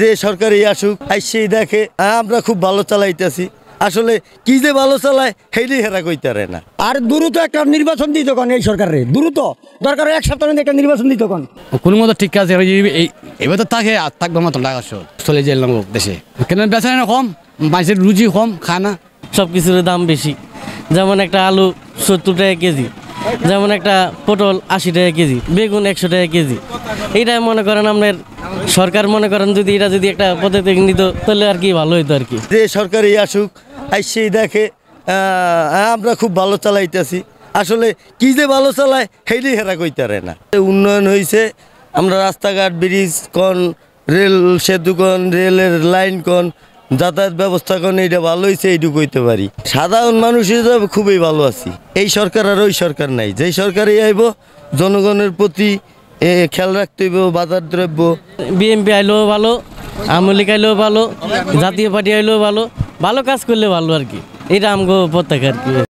যে সরকারই আসুক আইসেই দেখে আমরা খুব ভালো চালাইতেছি, আসলে কি যে ভালো চালায় সেইটাই হেরা কইতারে না। আর দ্রুত একটা নির্বাচন দিত কোন এই সরকারে, দ্রুত দরকার এক সপ্তাহের মধ্যে একটা নির্বাচন দিত কোন কোনো মতো ঠিক আছে এবার তো থাকে আর থাকবে মতো টাকা চলে যাইলাম দেশে কেন বেচা না কম, মাছের রুজি কম খানা, সব কিছুর দাম বেশি। যেমন একটা আলু 70 টাকা কেজি, যেমন একটা পটল 80 টাকা কেজি, বেগুন 100 টাকা কেজি। এইটা মনে করেন আপনার সরকার মনে করেন যদি এটা যদি একটা পদক্ষেপ নিত তাহলে আর কি ভালো হইতো আর কি। যে সরকারই আসুক আইসেই দেখে আমরা খুব ভালো চালাইতেছি, আসলে কি যে ভালো চালায় সেইটাই হেরা কইতারে না। উন্নয়ন হয়েছে, আমরা রাস্তাঘাট, ব্রিজ কন, রেল সেতু কন, রেলের লাইন কন, যাতায়াত ব্যবস্থা কন, এইটা ভালো হয়েছে এইটুকু কইতে পারি। সাধারণ মানুষ হিসাবে খুবই ভালো আছি। এই সরকার আর ওই সরকার নাই, যেই সরকারই আইব জনগণের প্রতি খেয়াল রাখতে হইব। বাজার দ্রব্য বিএমপি আইলেও ভালো, আওয়ামী লীগ আইলেও ভালো, জাতীয় পার্টি আইলেও ভালো, ভালো কাজ করলে ভালো আর কি। এটা আমগো প্রত্যাখ্যান আর কি।